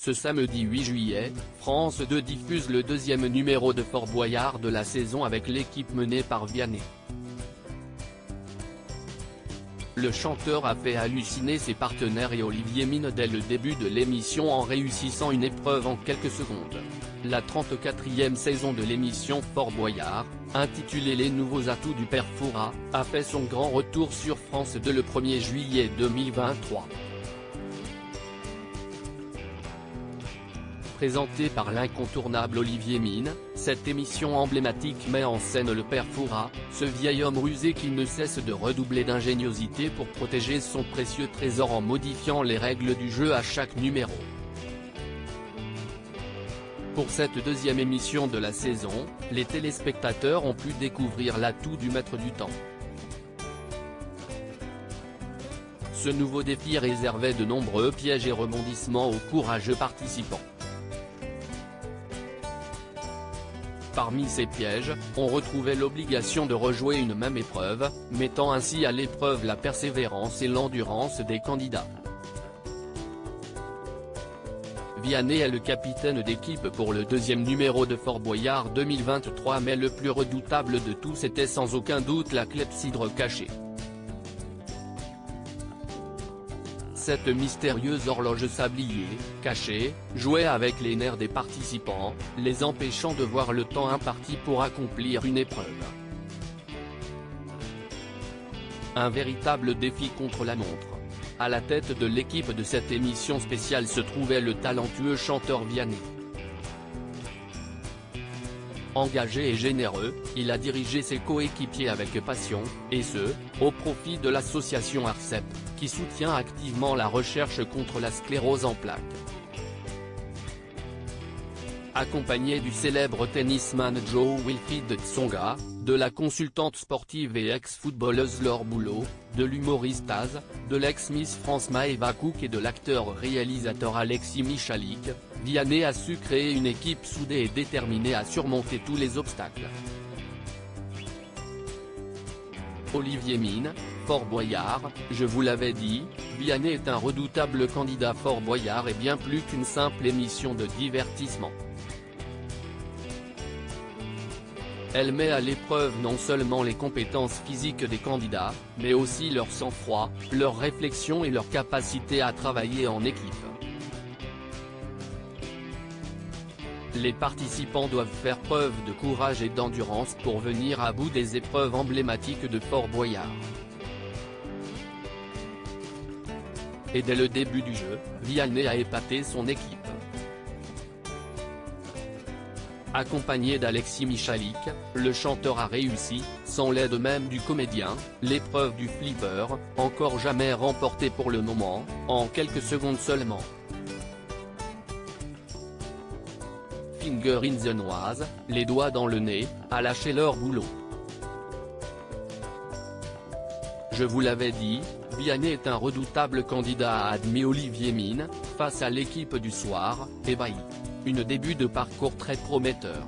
Ce samedi 8 juillet, France 2 diffuse le deuxième numéro de Fort Boyard de la saison avec l'équipe menée par Vianney. Le chanteur a fait halluciner ses partenaires et Olivier Mine dès le début de l'émission en réussissant une épreuve en quelques secondes. La 34e saison de l'émission Fort Boyard, intitulée Les nouveaux atouts du père Fouras, a fait son grand retour sur France 2 le 1er juillet 2023. Présentée par l'incontournable Olivier Mine, cette émission emblématique met en scène le père Fouras, ce vieil homme rusé qui ne cesse de redoubler d'ingéniosité pour protéger son précieux trésor en modifiant les règles du jeu à chaque numéro. Pour cette deuxième émission de la saison, les téléspectateurs ont pu découvrir l'atout du maître du temps. Ce nouveau défi réservait de nombreux pièges et rebondissements aux courageux participants. Parmi ces pièges, on retrouvait l'obligation de rejouer une même épreuve, mettant ainsi à l'épreuve la persévérance et l'endurance des candidats. Vianney est le capitaine d'équipe pour le deuxième numéro de Fort Boyard 2023 mais le plus redoutable de tous était sans aucun doute la clepsydre cachée. Cette mystérieuse horloge sablier, cachée, jouait avec les nerfs des participants, les empêchant de voir le temps imparti pour accomplir une épreuve. Un véritable défi contre la montre. À la tête de l'équipe de cette émission spéciale se trouvait le talentueux chanteur Vianney. Engagé et généreux, il a dirigé ses coéquipiers avec passion, et ce, au profit de l'association ARCEP, qui soutient activement la recherche contre la sclérose en plaques. Accompagné du célèbre tennisman Joe Wilfried Tsonga, de la consultante sportive et ex-footballeuse Laure Boulot, de l'humoriste Az, de l'ex-Miss France Maëva Cook et de l'acteur-réalisateur Alexis Michalik, Vianney a su créer une équipe soudée et déterminée à surmonter tous les obstacles. Olivier Mine, Fort Boyard, je vous l'avais dit, Vianney est un redoutable candidat. Fort Boyard est bien plus qu'une simple émission de divertissement. Elle met à l'épreuve non seulement les compétences physiques des candidats, mais aussi leur sang-froid, leur réflexion et leur capacité à travailler en équipe. Les participants doivent faire preuve de courage et d'endurance pour venir à bout des épreuves emblématiques de Fort Boyard. Et dès le début du jeu, Vianney a épaté son équipe. Accompagné d'Alexis Michalik, le chanteur a réussi, sans l'aide même du comédien, l'épreuve du flipper, encore jamais remportée pour le moment, en quelques secondes seulement. Finger in the nose, les doigts dans le nez, a lâché Laure Boulot. Je vous l'avais dit, Vianney est un redoutable candidat, a admis Olivier Mine, face à l'équipe du soir, ébahi. Un début de parcours très prometteur.